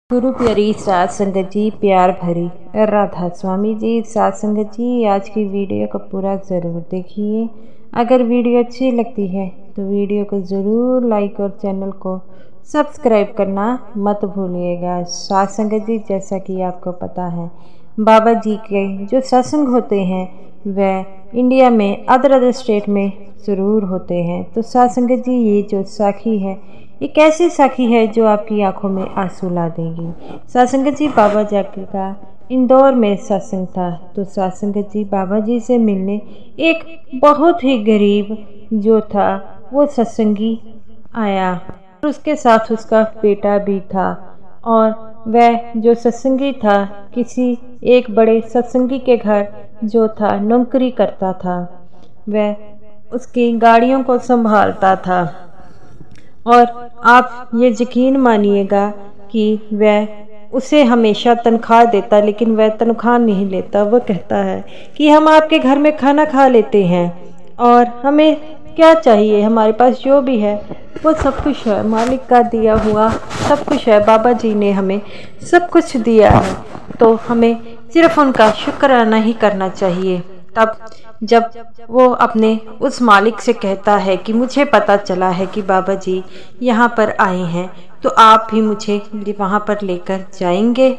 गुरु प्यारी साध संगत जी, प्यार भरी राधा स्वामी जी। साध संगत जी, आज की वीडियो को पूरा ज़रूर देखिए। अगर वीडियो अच्छी लगती है तो वीडियो को ज़रूर लाइक और चैनल को सब्सक्राइब करना मत भूलिएगा। साध संगत जी, जैसा कि आपको पता है, बाबा जी के जो सत्संग होते हैं वह इंडिया में अदर स्टेट में ज़रूर होते हैं। तो साध संगत जी, ये जो साखी है, एक ऐसी साखी है जो आपकी आंखों में आंसू ला देगी। साध संगत जी, बाबा जी का इंदौर में सत्संग था। तो साध संगत जी, बाबा जी से मिलने एक बहुत ही गरीब जो था वो सत्संगी आया और उसके साथ उसका बेटा भी था। और वह जो सत्संगी था किसी एक बड़े सत्संगी के घर जो था नौकरी करता था। वह उसकी गाड़ियों को संभालता था और आप ये यकीन मानिएगा कि वह उसे हमेशा तनख्वाह देता, लेकिन वह तनख्वाह नहीं लेता। वो कहता है कि हम आपके घर में खाना खा लेते हैं और हमें क्या चाहिए, हमारे पास जो भी है वो सब कुछ है, मालिक का दिया हुआ सब कुछ है। बाबा जी ने हमें सब कुछ दिया है, तो हमें सिर्फ उनका शुक्राना ही करना चाहिए। तब जब वो अपने उस मालिक से कहता है कि मुझे पता चला है कि बाबा जी यहाँ पर आए हैं, तो आप भी मुझे वहाँ पर लेकर जाएंगे।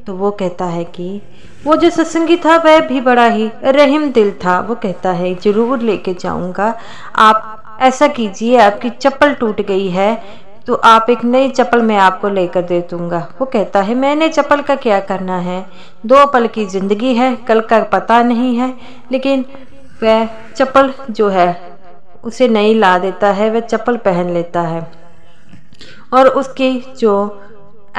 तो वो कहता है कि वो जो सत्संगी था वह भी बड़ा ही रहम दिल था। वो कहता है ज़रूर लेके जाऊँगा, आप ऐसा कीजिए, आपकी चप्पल टूट गई है तो आप एक नई चप्पल मैं आपको लेकर दे दूँगा। वो कहता है मैंने चप्पल का क्या करना है, 2 पल की ज़िंदगी है, कल का पता नहीं है। लेकिन वह चप्पल जो है उसे नई ला देता है, वह चप्पल पहन लेता है। और उसके जो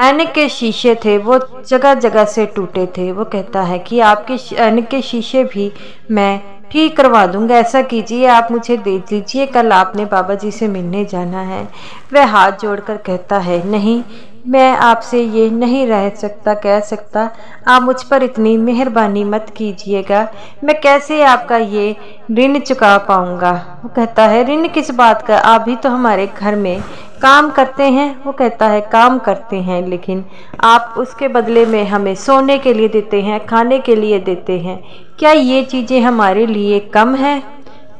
ऐनक के शीशे थे वो जगह जगह से टूटे थे। वो कहता है कि आपके ऐनक के शीशे भी मैं ठीक करवा दूंगा, ऐसा कीजिए आप मुझे दे दीजिए, कल आपने बाबा जी से मिलने जाना है। वह हाथ जोड़कर कहता है नहीं, मैं आपसे ये नहीं रह सकता, कह सकता, आप मुझ पर इतनी मेहरबानी मत कीजिएगा, मैं कैसे आपका ये ऋण चुका पाऊंगा। वो कहता है ऋण किस बात का, आप भी तो हमारे घर में काम करते हैं। वो कहता है काम करते हैं, लेकिन आप उसके बदले में हमें सोने के लिए देते हैं, खाने के लिए देते हैं, क्या ये चीज़ें हमारे लिए कम है?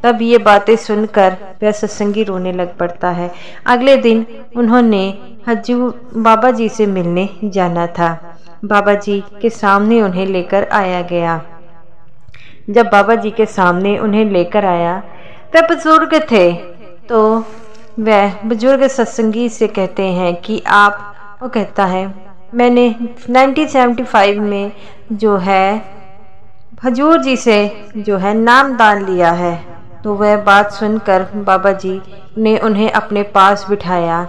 तब ये बातें सुनकर वह सत्संगी रोने लग पड़ता है। अगले दिन उन्होंने हजूर बाबा जी से मिलने जाना था। बाबा जी के सामने उन्हें लेकर आया गया। जब बाबा जी के सामने उन्हें लेकर आया, वह बुजुर्ग थे। तो वह बुजुर्ग सत्संगी से कहते हैं कि आप, वो कहता है मैंने 1975 में जो है हजूर जी से जो है नाम दान लिया है। तो वह बात सुनकर बाबा जी ने उन्हें अपने पास बिठाया।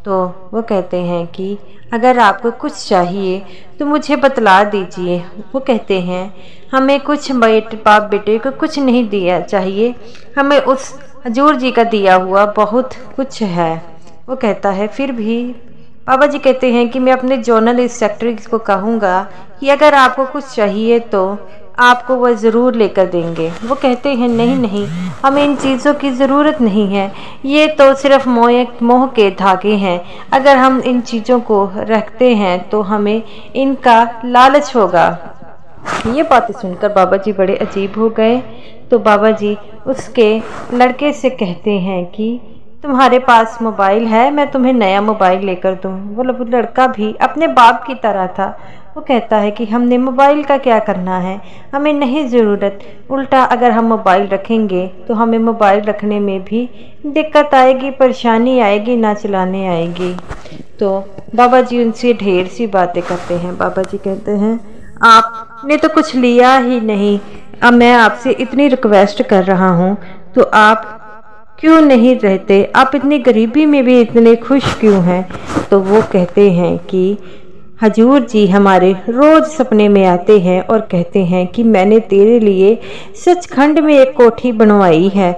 तो वो कहते हैं कि अगर आपको कुछ चाहिए तो मुझे बतला दीजिए। वो कहते हैं हमें कुछ बाप बेटे को कुछ नहीं दिया चाहिए, हमें उस हजूर जी का दिया हुआ बहुत कुछ है। वो कहता है फिर भी बाबा जी कहते हैं कि मैं अपने जोनल सेक्रेटरी को कहूँगा कि अगर आपको कुछ चाहिए तो आपको वह ज़रूर लेकर देंगे। वो कहते हैं नहीं नहीं, हमें इन चीज़ों की ज़रूरत नहीं है, ये तो सिर्फ मोह के धागे हैं, अगर हम इन चीज़ों को रखते हैं तो हमें इनका लालच होगा। ये बातें सुनकर बाबा जी बड़े अजीब हो गए। तो बाबा जी उसके लड़के से कहते हैं कि तुम्हारे पास मोबाइल है, मैं तुम्हें नया मोबाइल लेकर दूँ। वो लड़का भी अपने बाप की तरह था। वो कहता है कि हमने मोबाइल का क्या करना है, हमें नहीं ज़रूरत, उल्टा अगर हम मोबाइल रखेंगे तो हमें मोबाइल रखने में भी दिक्कत आएगी, परेशानी आएगी, ना चलाने आएगी। तो बाबा जी उनसे ढेर सी बातें करते हैं। बाबा जी कहते हैं आपने तो कुछ लिया ही नहीं, अब मैं आपसे इतनी रिक्वेस्ट कर रहा हूँ तो आप क्यों नहीं रहते, आप इतनी गरीबी में भी इतने खुश क्यों हैं? तो वो कहते हैं कि हजूर जी हमारे रोज़ सपने में आते हैं और कहते हैं कि मैंने तेरे लिए सचखंड में एक कोठी बनवाई है,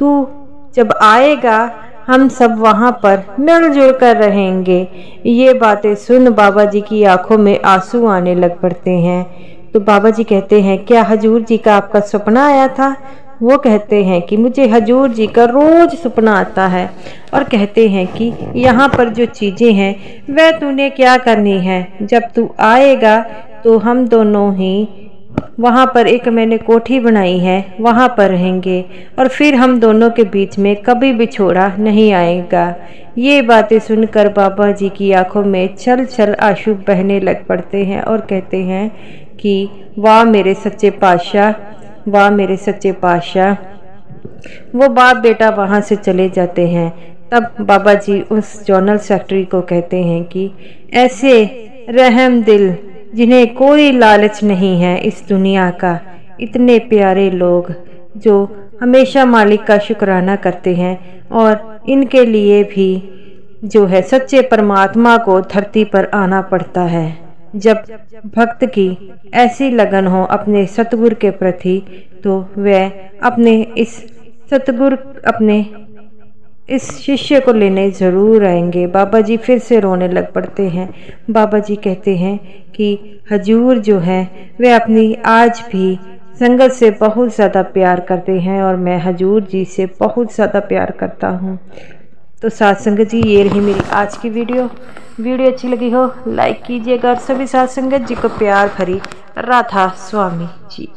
तू जब आएगा हम सब वहाँ पर मिलजुल कर रहेंगे। ये बातें सुन बाबा जी की आंखों में आंसू आने लग पड़ते हैं। तो बाबा जी कहते हैं क्या हजूर जी का आपका सपना आया था? वो कहते हैं कि मुझे हजूर जी का रोज़ सपना आता है और कहते हैं कि यहाँ पर जो चीज़ें हैं वह तूने क्या करनी है, जब तू आएगा तो हम दोनों ही वहाँ पर एक मैंने कोठी बनाई है, वहाँ पर रहेंगे और फिर हम दोनों के बीच में कभी बिछोड़ा नहीं आएगा। ये बातें सुनकर बाबा जी की आंखों में छल छल आंसू बहने लग पड़ते हैं और कहते हैं कि वाह मेरे सच्चे पातशाह, वाह मेरे सच्चे पातशाह। वो बाप बेटा वहाँ से चले जाते हैं। तब बाबा जी उस जॉनल सेक्रेटरी को कहते हैं कि ऐसे रहम दिल जिन्हें कोई लालच नहीं है इस दुनिया का, इतने प्यारे लोग जो हमेशा मालिक का शुक्राना करते हैं, और इनके लिए भी जो है सच्चे परमात्मा को धरती पर आना पड़ता है। जब भक्त की ऐसी लगन हो अपने सतगुरु के प्रति तो वह अपने इस शिष्य को लेने ज़रूर आएंगे। बाबा जी फिर से रोने लग पड़ते हैं। बाबा जी कहते हैं कि हजूर जो है वे अपनी आज भी संगत से बहुत ज़्यादा प्यार करते हैं और मैं हजूर जी से बहुत ज़्यादा प्यार करता हूँ। तो साथ संगत जी ये रही मेरी आज की वीडियो अच्छी लगी हो लाइक कीजिएगा और सभी साथ संगत जी को प्यार भरी राधा स्वामी जी।